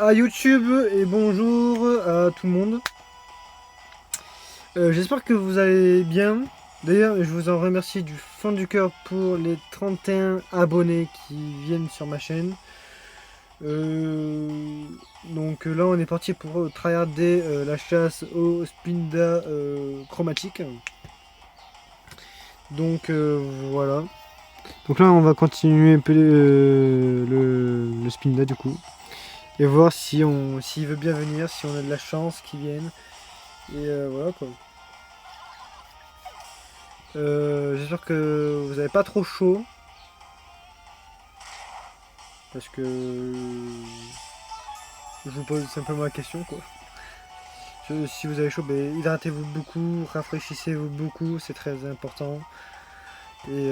à YouTube et bonjour à tout le monde. J'espère que vous allez bien. D'ailleurs, je vous en remercie du fond du cœur pour les 31 abonnés qui viennent sur ma chaîne. Donc là, on est parti pour tryharder la chasse au Spinda chromatique. Donc voilà. Donc là, on va continuer un peu le Spinda du coup. Et voir si s'il veut bien venir, si on a de la chance qu'il vienne. Et voilà quoi. J'espère que vous n'avez pas trop chaud. Parce que je vous pose simplement la question quoi. Si vous avez chaud, ben, hydratez-vous beaucoup, rafraîchissez-vous beaucoup, c'est très important. Et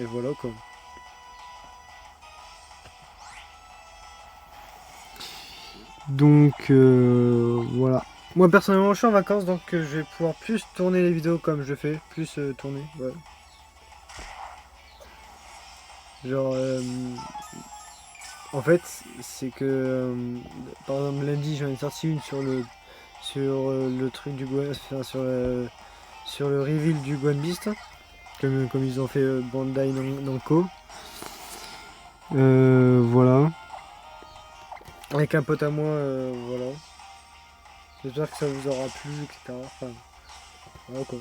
voilà quoi. Donc voilà. Moi personnellement je suis en vacances donc je vais pouvoir plus tourner les vidéos comme je fais, plus tourner. Ouais. Genre en fait c'est que par exemple lundi j'en ai sorti une sur le truc du enfin, sur le reveal du Gwen Beast comme ils ont fait Bandai Namco. Voilà. Avec un pote à moi, voilà. J'espère que ça vous aura plu, etc. Enfin, voilà quoi.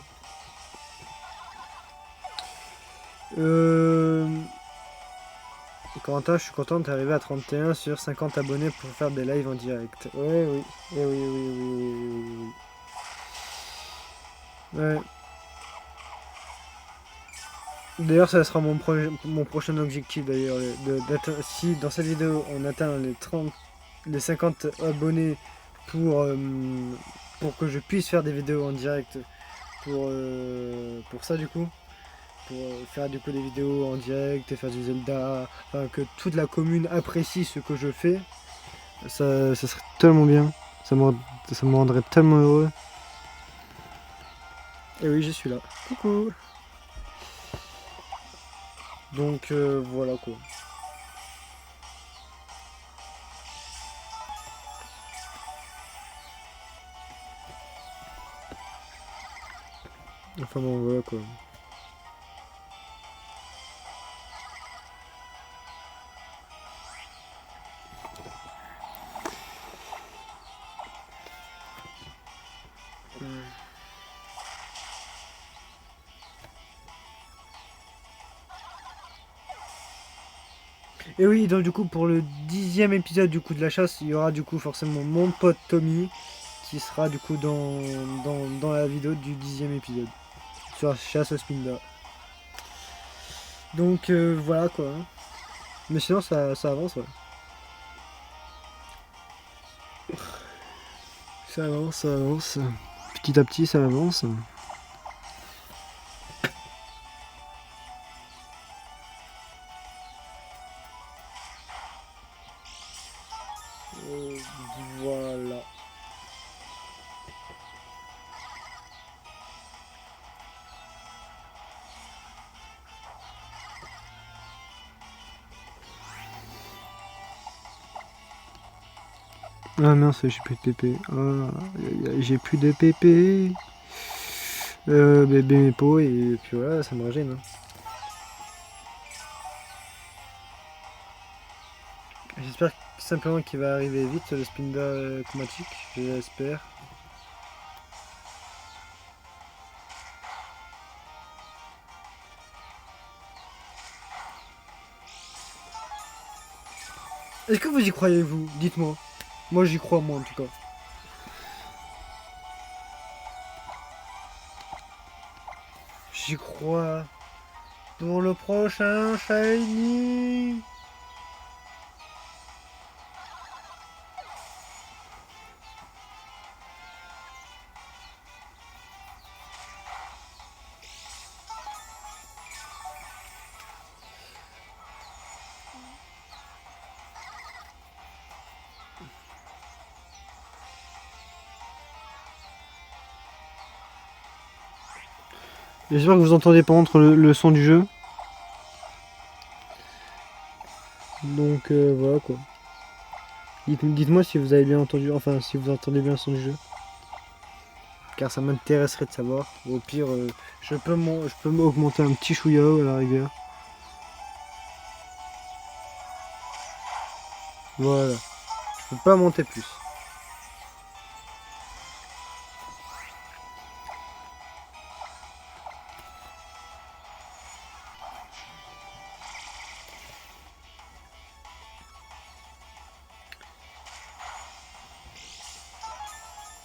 Corentin, je suis content d'arriver à 31 sur 50 abonnés pour faire des lives en direct. Ouais, oui. Eh oui, oui, oui, oui, oui, oui. Ouais. D'ailleurs, ça sera mon prochain objectif d'ailleurs. Si dans cette vidéo on atteint les 50 abonnés pour, pour que je puisse faire des vidéos en direct pour ça du coup. Pour faire du coup des vidéos en direct et faire du Zelda, enfin que toute la commune apprécie ce que je fais, ça serait tellement bien, ça me rendrait tellement heureux. Et oui, je suis là. Coucou. Donc voilà quoi. Enfin bon, voilà quoi. Et oui, donc du coup pour le 10e épisode du coup de la chasse, il y aura du coup forcément mon pote Tommy qui sera du coup dans la vidéo du 10e épisode sur la chasse au Spinda. Donc voilà quoi. Mais sinon ça avance ouais. Ça avance, ça avance. Petit à petit ça avance. Voilà. Ah mince, j'ai plus de PP. Ah, j'ai plus de PP. Bébé mes pots et puis voilà, ça me gêne. Hein. J'espère simplement qu'il va arriver vite le Spinda chromatique, j'espère. Est-ce que vous y croyez vous? Dites-moi. Moi j'y crois moi en tout cas. J'y crois pour le prochain Shiny. J'espère que vous entendez pas entre le son du jeu. Donc voilà quoi. Dites-moi si vous avez bien entendu, enfin si vous entendez bien le son du jeu. Car ça m'intéresserait de savoir. Au pire, je peux m'augmenter un petit chouïa à la rigueur. Voilà. Je peux pas monter plus.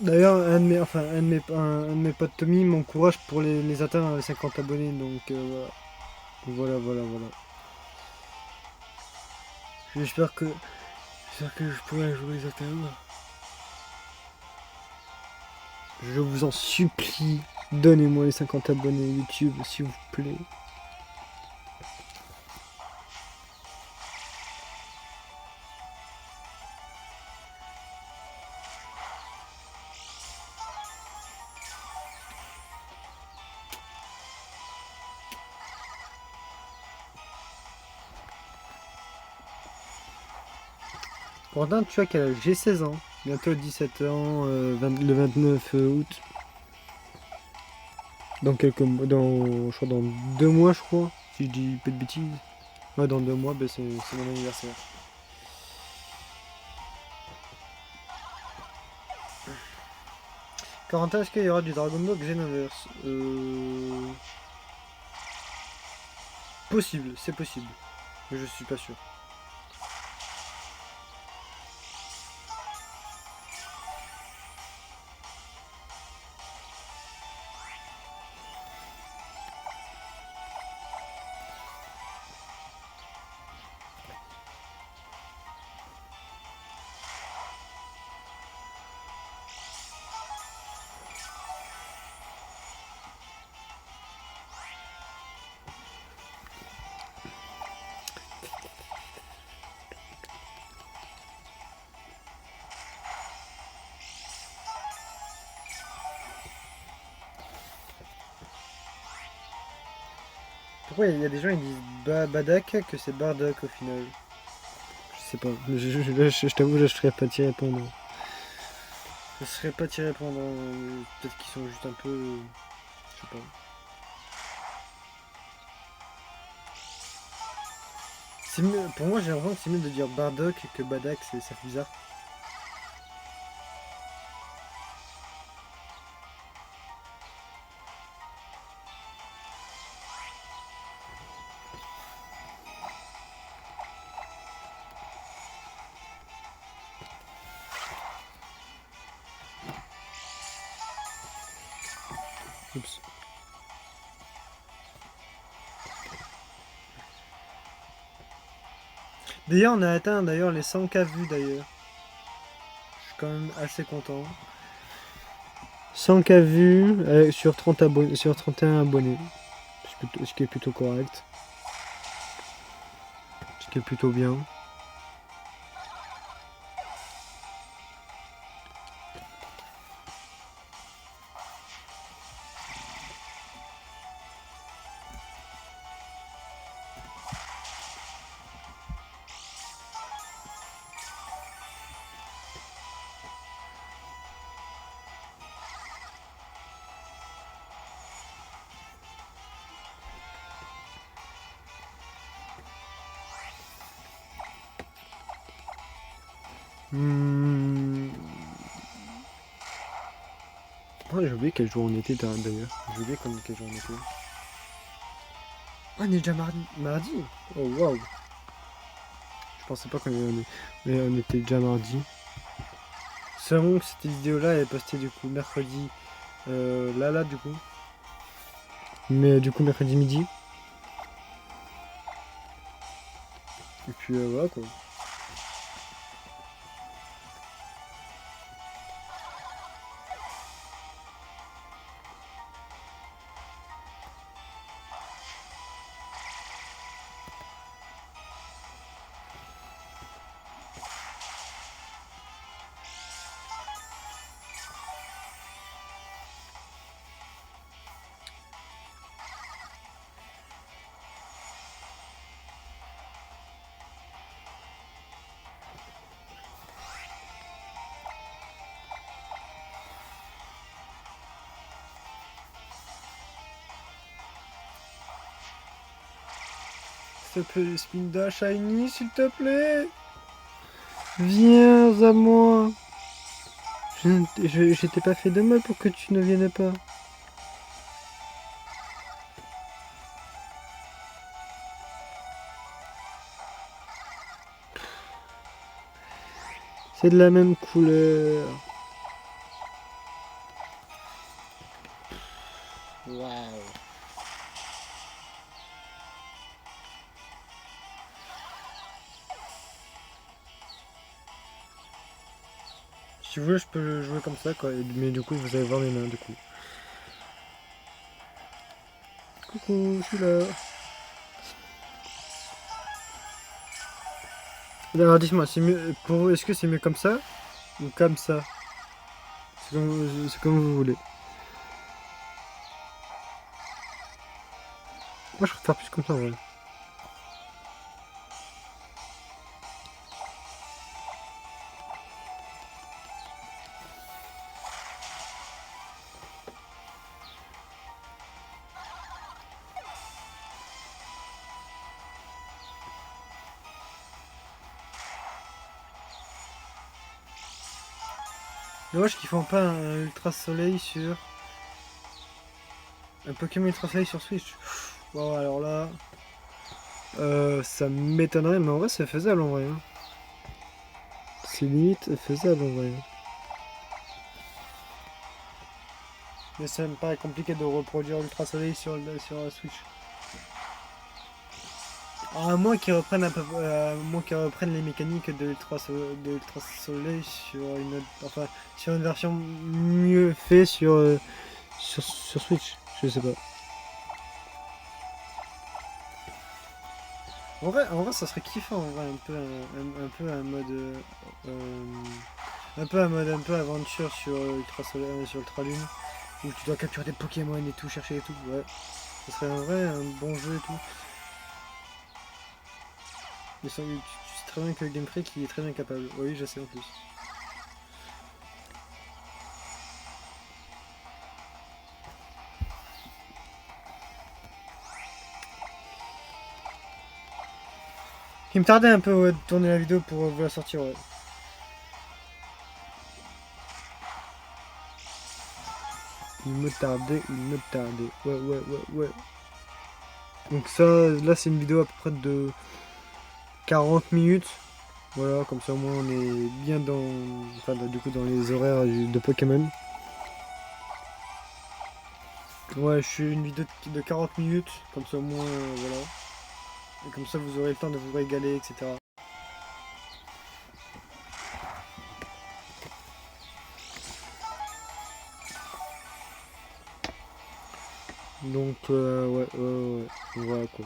D'ailleurs, un de mes potes Tommy m'encourage pour les atteindre les 50 abonnés, donc voilà. Voilà. J'espère que, j'espère que je pourrai un jour les atteindre. Je vous en supplie, donnez-moi les 50 abonnés YouTube, s'il vous plaît. Pourtant, tu vois quel âge j'ai 16 ans, bientôt 17 ans, le 29 août. Dans quelques mois, je crois dans 2 mois, je crois, si je dis peu de bêtises. Ouais, dans 2 mois, ben c'est mon anniversaire. Corentin, est-ce qu'il y aura du Dragon Ball Xenoverse Possible, c'est possible. Mais je suis pas sûr. Pourquoi il y a des gens qui disent Badak que c'est Bardock au final? Je sais pas. Je t'avoue, je serais pas t'y répondre. Je serais pas t'y répondre. Peut-être qu'ils sont juste un peu. Je sais pas. Pour moi, j'ai l'impression que c'est mieux de dire Bardock que Badak, ça fait bizarre. Oups. D'ailleurs, on a atteint les 100K vues d'ailleurs. Je suis quand même assez content. 100K vues sur 30 abonnés, sur 31 abonnés. Ce qui est plutôt correct. Ce qui est plutôt bien. Oh, j'ai oublié quel jour on était d'ailleurs. J'ai oublié quel jour on était. Ah, on est déjà mardi. Oh waouh. Je pensais pas mais on était déjà mardi. Savons que cette vidéo-là est postée du coup mercredi. Là du coup. Mais du coup mercredi midi. Et puis voilà quoi. s'il te plaît, Spinda, Shiny, s'il te plaît. Viens à moi. Je t'ai pas fait de mal pour que tu ne viennes pas. C'est de la même couleur. Waouh. Si vous voulez, je peux jouer comme ça, quoi. Mais du coup, vous allez voir mes mains, du coup. Coucou, je suis là. Alors, dites-moi, c'est mieux pour vous, est-ce que c'est mieux comme ça ou comme ça? C'est comme vous voulez. Moi, je préfère plus comme ça, ouais. Dommage qu'ils font pas un Ultra Soleil sur... Un Pokémon Ultra Soleil sur Switch. Bon, alors là... ça m'étonnerait, mais en vrai, c'est faisable, en vrai. Hein. C'est limite faisable, en vrai. Mais ça me paraît compliqué de reproduire Ultra Soleil sur la Switch. À moins qu'ils reprennent les mécaniques de Ultra Soleil sur une autre, enfin, sur une version mieux faite sur Switch. Je sais pas. En vrai, ça serait kiffant, en vrai, un peu un mode, un peu un mode un peu aventure sur Ultra Soleil, sur Ultra Lune, où tu dois capturer des Pokémon et tout, chercher et tout. Ouais, ça serait en vrai un bon jeu et tout. Mais tu sais très bien que Game Freak il est très bien capable. Oui, je sais en plus. Il me tardait un peu ouais, de tourner la vidéo pour vous la sortir. Ouais. Il me tardait. Ouais, ouais, ouais, ouais. Donc ça, là c'est une vidéo à peu près de 40 minutes. Voilà, comme ça au moins on est bien dans, enfin, du coup dans les horaires de Pokémon. Ouais, je suis une vidéo de 40 minutes, comme ça au moins, voilà. Et comme ça vous aurez le temps de vous régaler, etc. Donc, ouais, voilà quoi.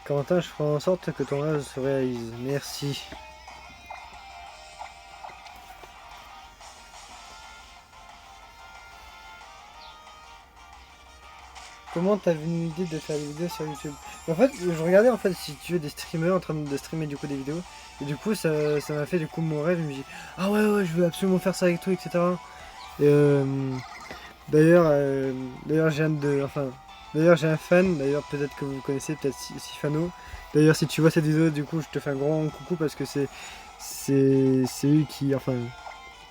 Quentin, je ferai en sorte que ton rêve se réalise. Merci. Comment t'as venu l'idée de faire des vidéos sur YouTube? En fait, je regardais en fait si tu veux des streamers en train de streamer du coup des vidéos. Et du coup ça m'a fait du coup mon rêve, je me dis ah ouais je veux absolument faire ça avec toi, etc. Et d'ailleurs d'ailleurs j'ai un fan, d'ailleurs peut-être que vous le connaissez, peut-être Sifano. D'ailleurs si tu vois cette vidéo du coup je te fais un grand coucou parce que c'est lui qui enfin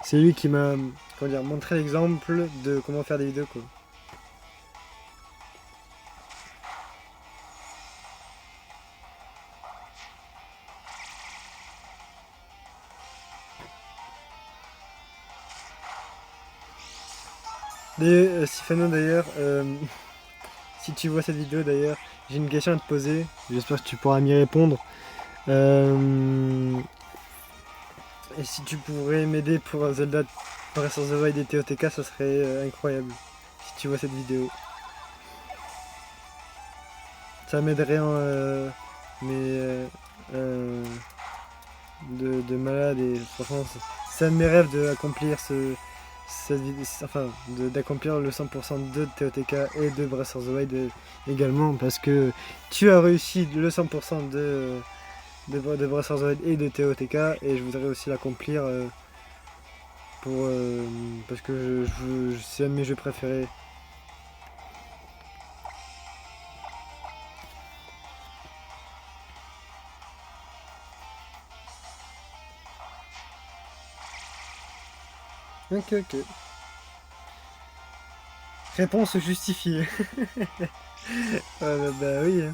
c'est lui qui m'a comment dire montré l'exemple de comment faire des vidéos quoi. Sifano d'ailleurs, si tu vois cette vidéo d'ailleurs, j'ai une question à te poser, j'espère que tu pourras m'y répondre. Et si tu pourrais m'aider pour Zelda Breath of the Wild et TOTK, ça serait incroyable. Si tu vois cette vidéo. Ça m'aiderait en, de malade et franchement, c'est un de mes rêves d'accomplir enfin, d'accomplir le 100% de TOTK et de Breath of the Wild également parce que tu as réussi le 100% de Breath of the Wild et de TOTK et je voudrais aussi l'accomplir parce que c'est un de mes jeux préférés. Ok, ok. Réponse justifiée. Bah oui. Hein.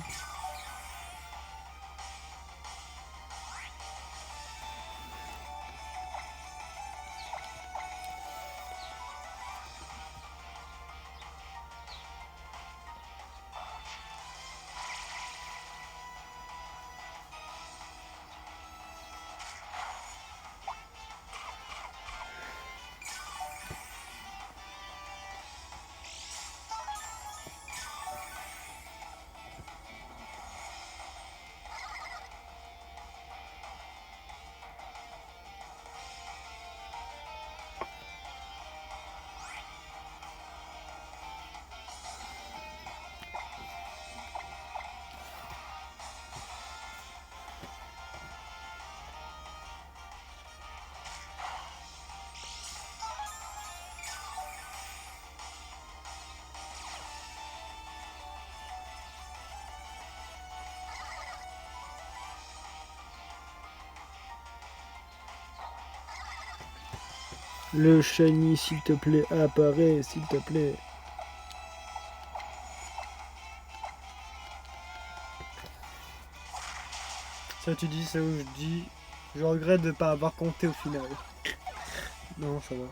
Le shiny, s'il te plaît, apparaît, s'il te plaît. Ça tu dis, ça où je dis. Je regrette de pas avoir compté au final. Non, ça va.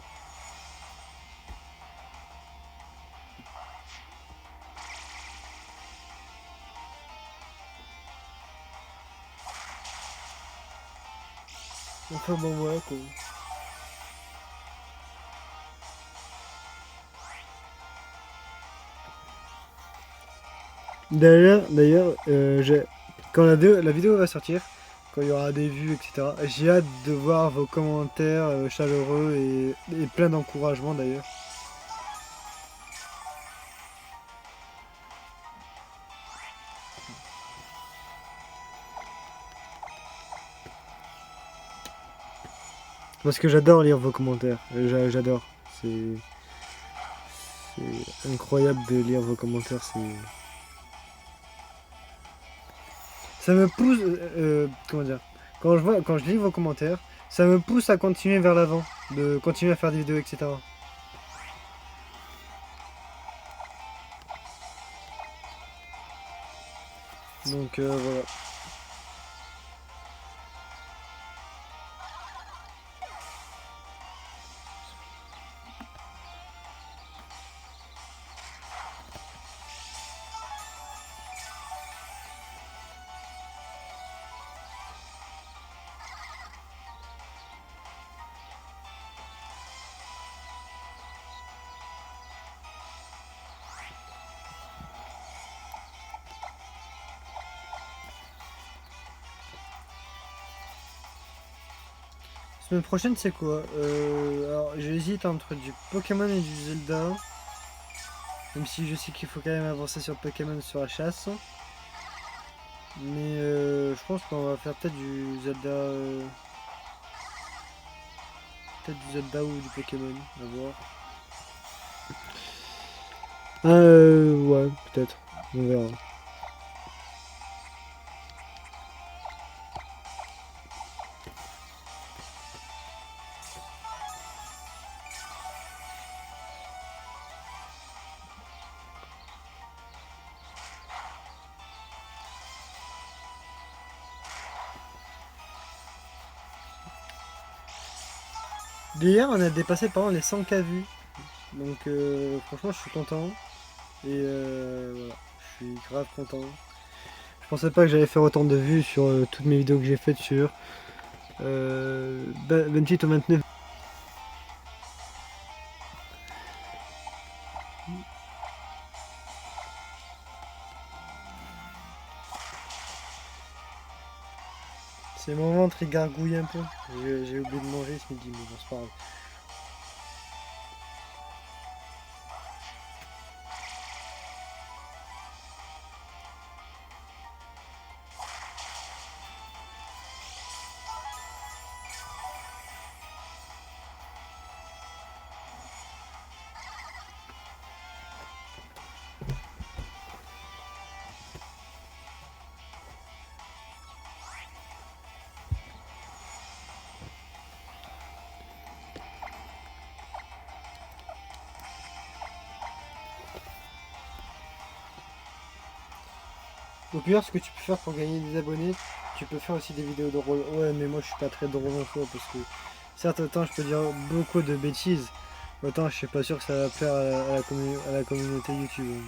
Enfin bon voilà quoi. D'ailleurs, quand la vidéo va sortir, quand il y aura des vues, etc., j'ai hâte de voir vos commentaires chaleureux et plein d'encouragement d'ailleurs. Parce que j'adore lire vos commentaires. J'adore. C'est incroyable de lire vos commentaires. Ça me pousse. Comment dire? Quand je lis vos commentaires, ça me pousse à continuer vers l'avant, de continuer à faire des vidéos, etc. Donc voilà. Semaine prochaine, c'est quoi Alors, j'hésite entre du Pokémon et du Zelda. Même si je sais qu'il faut quand même avancer sur Pokémon sur la chasse. Mais je pense qu'on va faire peut-être du Zelda. Peut-être du Zelda ou du Pokémon. À voir. Ouais, peut-être. On verra. D'hier, on a dépassé par exemple les 100K vues. Donc franchement, je suis content. Et voilà, je suis grave content. Je pensais pas que j'allais faire autant de vues sur toutes mes vidéos que j'ai faites sur 28 ou 29. C'est mon ventre, il gargouille un peu. J'ai oublié de manger ce midi, mais bon, c'est pas grave. Au pire, ce que tu peux faire pour gagner des abonnés, tu peux faire aussi des vidéos de rôle. Ouais, mais moi je suis pas très drôle en soi parce que certes, autant je peux dire beaucoup de bêtises, autant je suis pas sûr que ça va plaire à la communauté YouTube.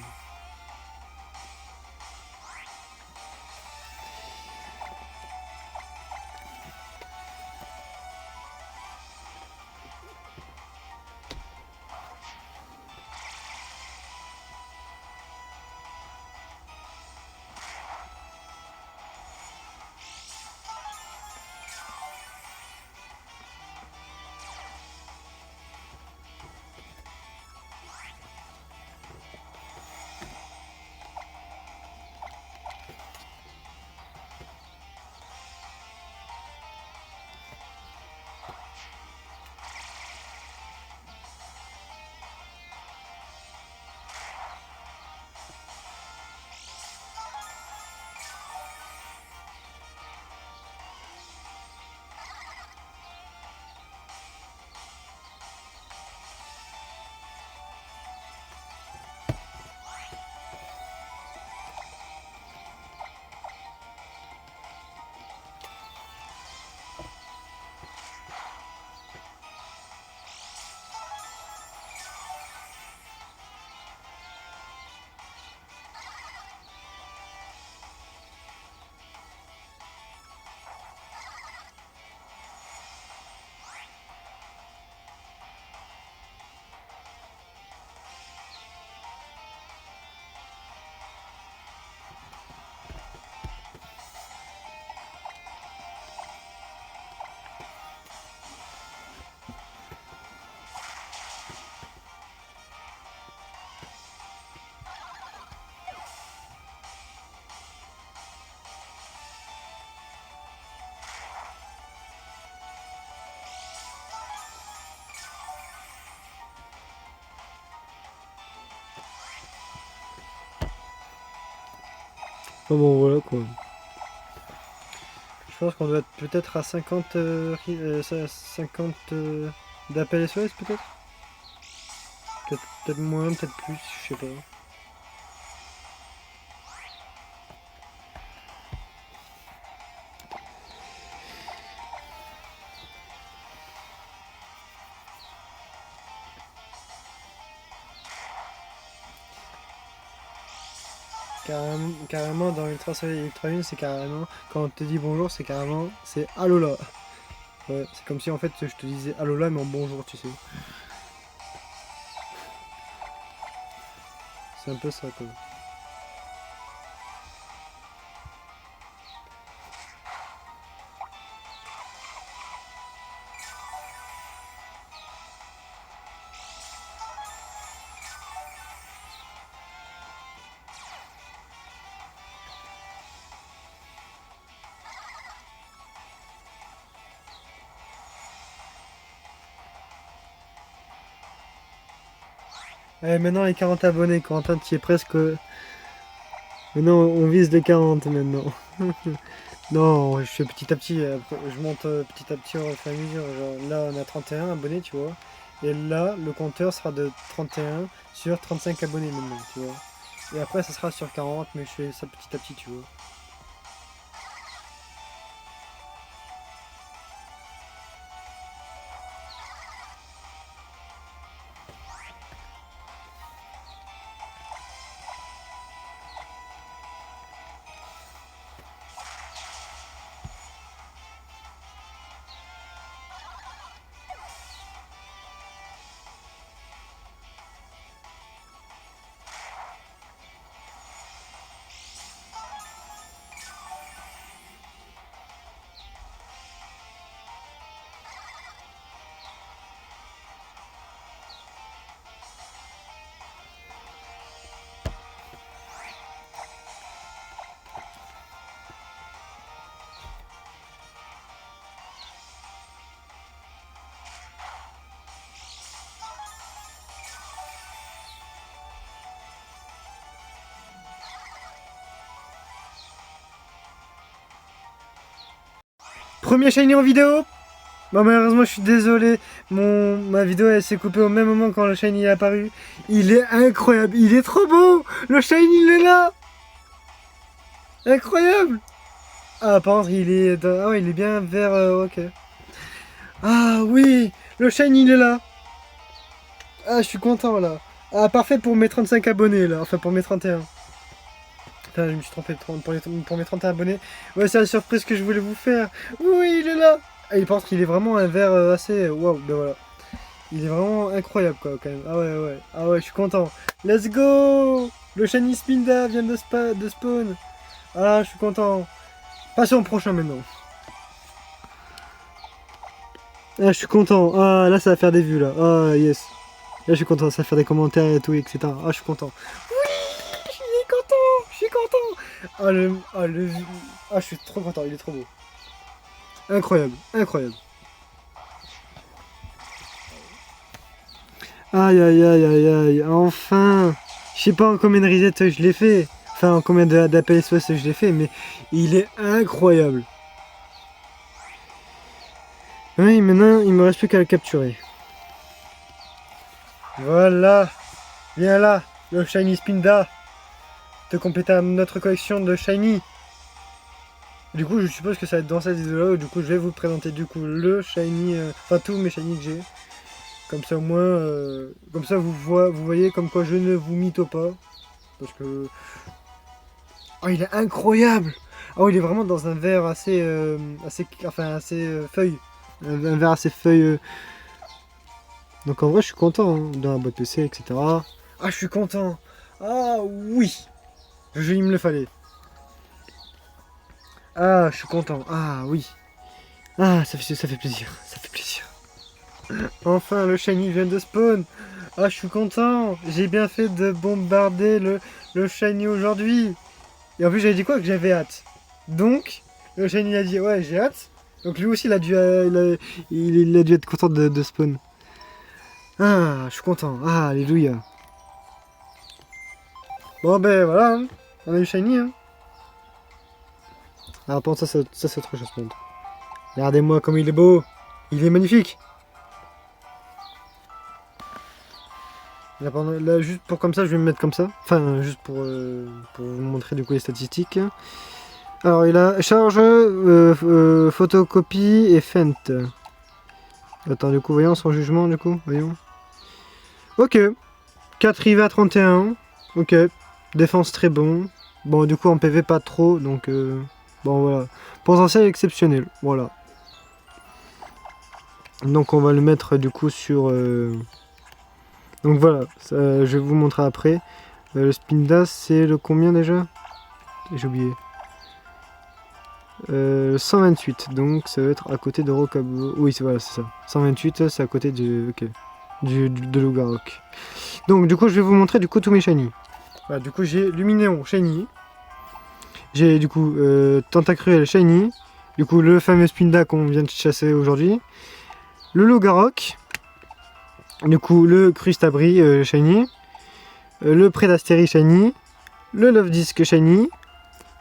Ah bon, voilà quoi. Je pense qu'on doit être peut-être à 50, 50 d'appels SOS peut-être. Peut-être moins, peut-être plus, je sais pas. Carrément dans Ultra Soleil Ultra Lune, c'est carrément, quand on te dit bonjour, c'est carrément, c'est Alola. Ouais, c'est comme si en fait je te disais Alola mais en bonjour, tu sais. C'est un peu ça quoi. Allez, maintenant les 40 abonnés, Corentin, tu y es presque. Maintenant on vise les 40 maintenant. Non, je fais petit à petit, je monte petit à petit au fur et à mesure. Genre, là on a 31 abonnés, tu vois. Et là, le compteur sera de 31 sur 35 abonnés maintenant, tu vois. Et après ça sera sur 40, mais je fais ça petit à petit, tu vois. Premier shiny en vidéo. Bon, malheureusement, je suis désolé. Ma vidéo elle s'est coupée au même moment quand le shiny est apparu. Il est incroyable, il est trop beau. Le shiny il est là. Incroyable. Ah, par contre, il est, ah ouais, il est bien vert, ok. Ah oui, le shiny il est là. Ah, je suis content là. Ah, parfait pour mes 35 abonnés là, enfin pour mes 31. Enfin, je me suis trompé pour mes 31 abonnés. Ouais, c'est la surprise que je voulais vous faire. Oui, il est là. Ah, il pense qu'il est vraiment un vert assez... Waouh, ben voilà. Il est vraiment incroyable quoi quand même. Ah ouais, ouais. Ah ouais, je suis content. Let's go. Le shiny Spinda vient de spawn. Ah, je suis content. Passons au prochain maintenant. Ah, je suis content. Ah, là, ça va faire des vues, là. Ah, yes. Là, je suis content. Ça va faire des commentaires et tout, etc. Ah, je suis content. Oui, je suis content. Je suis content. Ah, je suis trop content. Il est trop beau. Incroyable. Incroyable. Aïe, aïe, aïe, aïe, aïe. Enfin. Je sais pas en combien de resets je l'ai fait. Enfin, en combien d'appels SOS je l'ai fait, mais il est incroyable. Oui, maintenant, il me reste plus qu'à le capturer. Voilà. Viens là, le Shiny Spinda. De compléter notre collection de Shiny. Du coup, je suppose que ça va être dans cette vidéo-là. Du coup, je vais vous présenter du coup le Shiny, enfin tous mes Shiny que j'ai. Comme ça, au moins, comme ça, vous voyez comme quoi je ne vous mytho pas. Parce que... Oh, il est incroyable. Oh, il est vraiment dans un verre assez, assez feuille. Un verre assez feuille. Donc en vrai, je suis content hein, dans la boîte PC, etc. Ah, je suis content. Ah oui. Le jeu, il me le fallait. Ah, je suis content. Ah oui. Ah, ça fait plaisir. Ça fait plaisir. Enfin, le shiny vient de spawn. Ah, je suis content. J'ai bien fait de bombarder le shiny aujourd'hui. Et en plus, j'avais dit quoi? Que j'avais hâte. Donc, le shiny a dit ouais, j'ai hâte. Donc lui aussi, il a dû être content de spawn. Ah, je suis content. Ah, alléluia. Bon, ben voilà. Hein. On a eu shiny. Hein. Ah, par contre, ça c'est autre chose. Regardez-moi comme il est beau. Il est magnifique. Là, juste pour comme ça, je vais me mettre comme ça. Enfin, juste pour vous montrer du coup les statistiques. Alors, il a charge, photocopie et feinte. Attends, du coup, voyons son jugement, du coup, voyons. Ok. 4 IV à 31. Ok. Défense très bon. Bon, du coup, en PV pas trop, donc... bon, voilà. Potentiel exceptionnel, voilà. Donc, on va le mettre, du coup, sur... Donc voilà, ça, je vais vous montrer après. Le Spinda, c'est le combien déjà? J'ai oublié. 128, donc ça va être à côté de Rocabo. Oui, voilà, c'est ça. 128, c'est à côté de Lugarok. Donc du coup, je vais vous montrer du coup tous mes shiny. Voilà, du coup, j'ai Luminéon shiny. J'ai du coup Tentacruel shiny. Du coup, le fameux Spinda qu'on vient de chasser aujourd'hui. Le Lugarok. Du coup, le Crustabri shiny. Le Predasteri shiny. Le Love Disc shiny.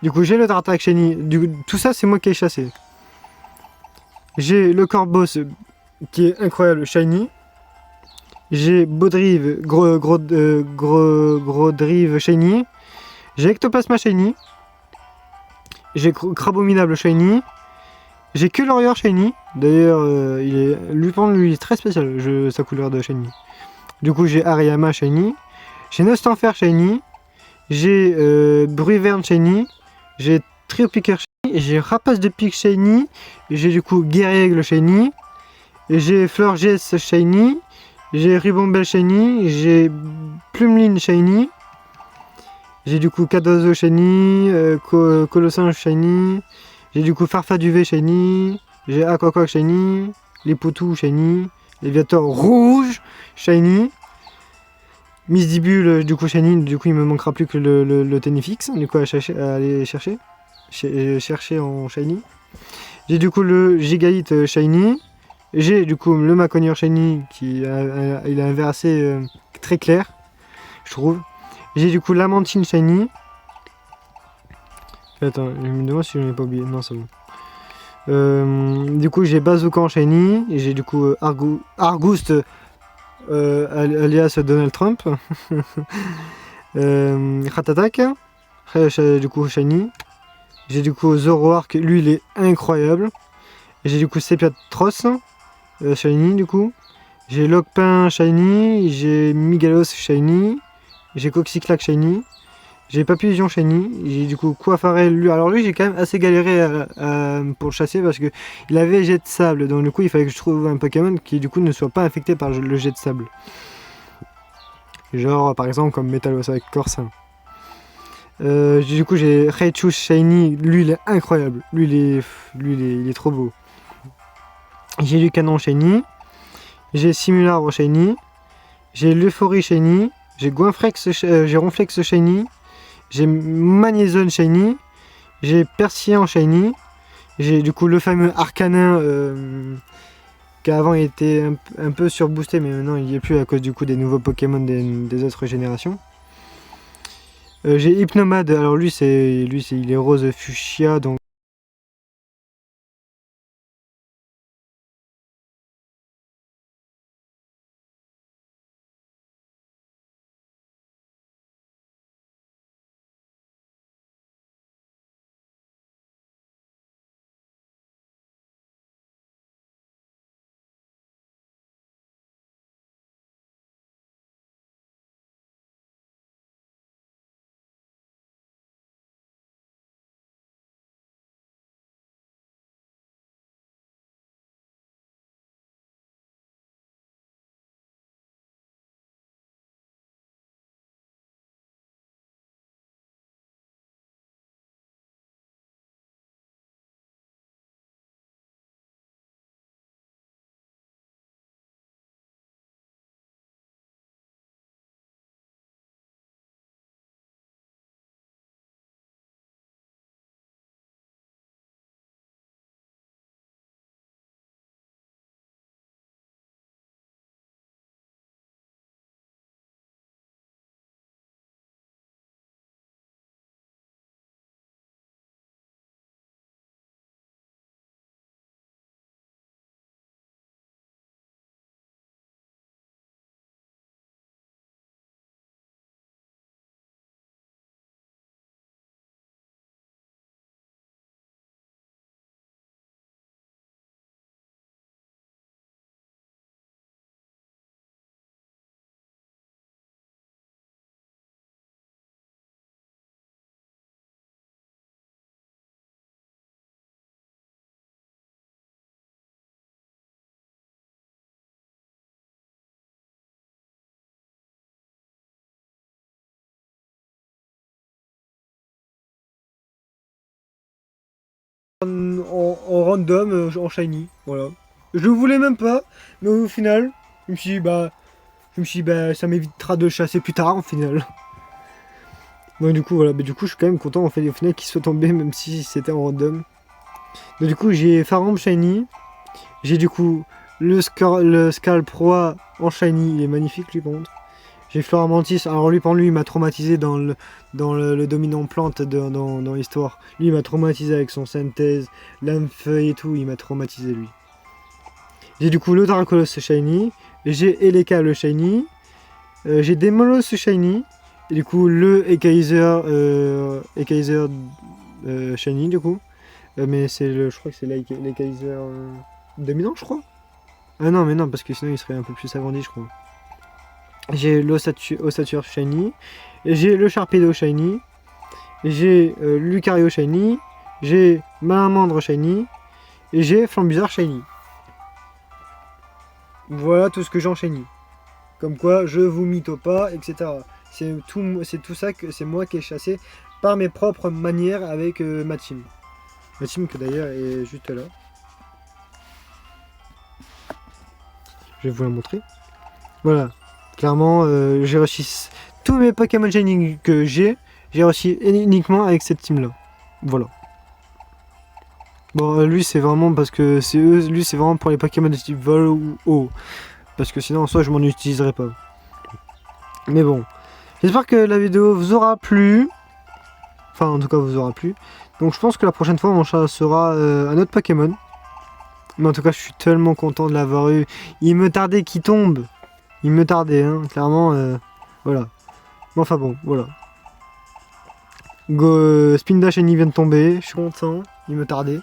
Du coup, j'ai le Tartak shiny. Tout ça, c'est moi qui ai chassé. J'ai le Corboss qui est incroyable shiny. J'ai Bodrive, gros Drive shiny. J'ai Ectoplasma shiny. J'ai Crabominable shiny. J'ai que Lorior shiny. D'ailleurs, Lupin, lui, est très spécial, sa couleur de shiny. Du coup, j'ai Ariyama shiny. J'ai Nostanfer shiny. J'ai Bruiverne shiny. J'ai Triopiker shiny. Et j'ai Rapace de Pique shiny. J'ai du coup Guerriègle shiny. Et j'ai Florges shiny. J'ai Ribombelle shiny. J'ai Plumeline shiny. J'ai du coup Cadozo shiny. Colossinge shiny. J'ai du coup Farfaduvet shiny. J'ai Aquaquac shiny. Les Poutous shiny. Léviator rouge shiny. Misdibule du coup shiny. Du coup il me manquera plus que le Tenifix. Du coup à aller chercher. Chercher en shiny. J'ai du coup le Gigaïte shiny. J'ai du coup le Maconier shiny qui il a un vert assez très clair, je trouve. J'ai du coup l'Amantine shiny. Attends, je me demande si je n'ai pas oublié. Non, c'est bon. Du coup, j'ai Bazookan shiny. Et j'ai du coup Argouste alias Donald Trump. Ratatak. Du coup, shiny. J'ai du coup Zoroark, lui il est incroyable. J'ai du coup Sepiatros, Shiny du coup. J'ai Lockpin Shiny, j'ai Migalos Shiny, j'ai Coxyclac Shiny, j'ai Papillon Shiny, j'ai du coup Coafarel lui. Alors lui j'ai quand même assez galéré pour le chasser parce que il avait jet de sable, donc du coup il fallait que je trouve un Pokémon qui du coup ne soit pas infecté par le jet de sable. Genre par exemple comme Metalos avec Corsin. Du coup j'ai Raichu Shiny, lui il est incroyable, il est trop beau. J'ai du Canon Shiny, j'ai Simulacre Shiny, j'ai l'Euphorie Shiny, j'ai j'ai Ronflex Shiny, j'ai Magnézone Shiny, j'ai Persien Shiny, j'ai du coup le fameux Arcanin qui avant était un peu surboosté mais maintenant il n'y est plus à cause du coup des nouveaux Pokémon des autres générations. J'ai Hypnomade, alors lui il est rose fuchsia donc en random, en shiny, voilà. Je le voulais même pas, mais au final, je me suis dit, bah, ça m'évitera de chasser plus tard, au final. Donc du coup, voilà, mais du coup, je suis quand même content, en fait, au final, qu'il soit tombé, même si c'était en random. Donc du coup, j'ai Farambe shiny, j'ai du coup le Scalp Roi en shiny, il est magnifique, lui, par contre. J'ai Floramantis, alors lui, il m'a traumatisé le dominant plante dans l'histoire. Lui, il m'a traumatisé avec son synthèse, lame-feuille et tout, il m'a traumatisé, lui. J'ai du coup le Dracolos Shiny, j'ai Eleka le Shiny, j'ai Demolos Shiny, et du coup le Ekaiser Shiny, du coup. Mais je crois que c'est l'Ekaiser dominant, je crois. Ah non, mais non, parce que sinon il serait un peu plus agrandi, je crois. J'ai l'Ossature Shiny, j'ai le Sharpedo Shiny, j'ai Lucario Shiny, j'ai Malamandre Shiny, et j'ai Flambuzard Shiny. Voilà tout ce que j'ai en Shiny. Comme quoi, je vous mytho pas, etc. C'est tout ça que c'est moi qui ai chassé par mes propres manières avec ma team. Ma team que d'ailleurs est juste là. Je vais vous la montrer. Voilà. Clairement, j'ai réussi tous mes Pokémon Shining que j'ai réussi uniquement avec cette team là. Voilà. Bon, lui c'est vraiment parce que lui c'est vraiment pour les Pokémon de type vol ou eau. Parce que sinon en soi je m'en utiliserai pas. Mais bon. J'espère que la vidéo vous aura plu. Enfin en tout cas vous aura plu. Donc je pense que la prochaine fois on chassera un autre Pokémon. Mais en tout cas je suis tellement content de l'avoir eu. Il me tardait qu'il tombe. Il me tardait, hein, clairement. Voilà. Mais enfin bon, voilà. Spinda Shiny vient de tomber, je suis content, il me tardait.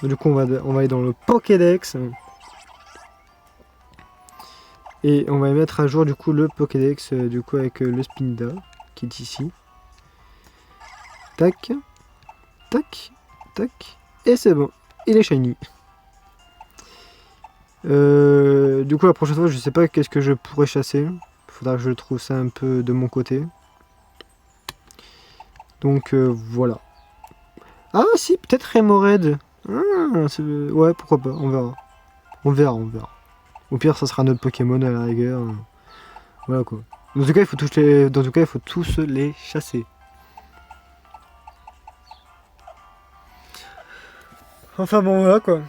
Donc, du coup on va aller dans le Pokédex. Et on va mettre à jour du coup le Pokédex du coup avec le Spinda qui est ici. Tac, tac, tac. Et c'est bon, il est shiny. Du coup la prochaine fois je sais pas qu'est-ce que je pourrais chasser. Faudra que je trouve ça un peu de mon côté. Donc voilà. Ah si, peut-être Remoraid. Ah, ouais, pourquoi pas, on verra. On verra. Au pire, ça sera notre Pokémon à la rigueur. Voilà quoi. Dans tout cas, il faut tous les chasser. Enfin bon, voilà quoi.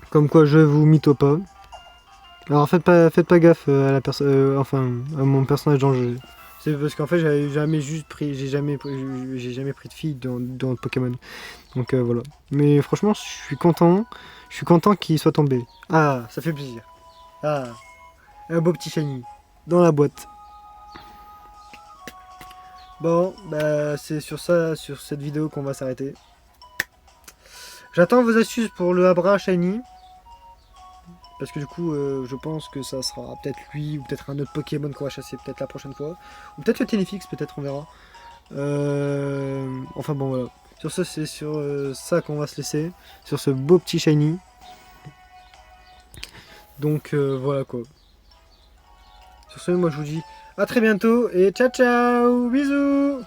Comme quoi, je vous mytho pas. Alors faites pas gaffe à la personne, enfin à mon personnage en jeu. C'est parce qu'en fait, j'ai jamais pris de fille dans le Pokémon. Donc voilà. Mais franchement, je suis content. Je suis content qu'il soit tombé. Ah, ça fait plaisir. Ah, un beau petit shiny dans la boîte. Bon, bah c'est sur cette vidéo qu'on va s'arrêter. J'attends vos astuces pour le Abra shiny. Parce que du coup, je pense que ça sera peut-être lui ou peut-être un autre Pokémon qu'on va chasser peut-être la prochaine fois. Ou peut-être le Téléfix, peut-être, on verra. Enfin bon, voilà. Sur ce, c'est sur ça qu'on va se laisser. Sur ce beau petit shiny. Donc voilà quoi. Sur ce, moi je vous dis à très bientôt et ciao ciao, bisous.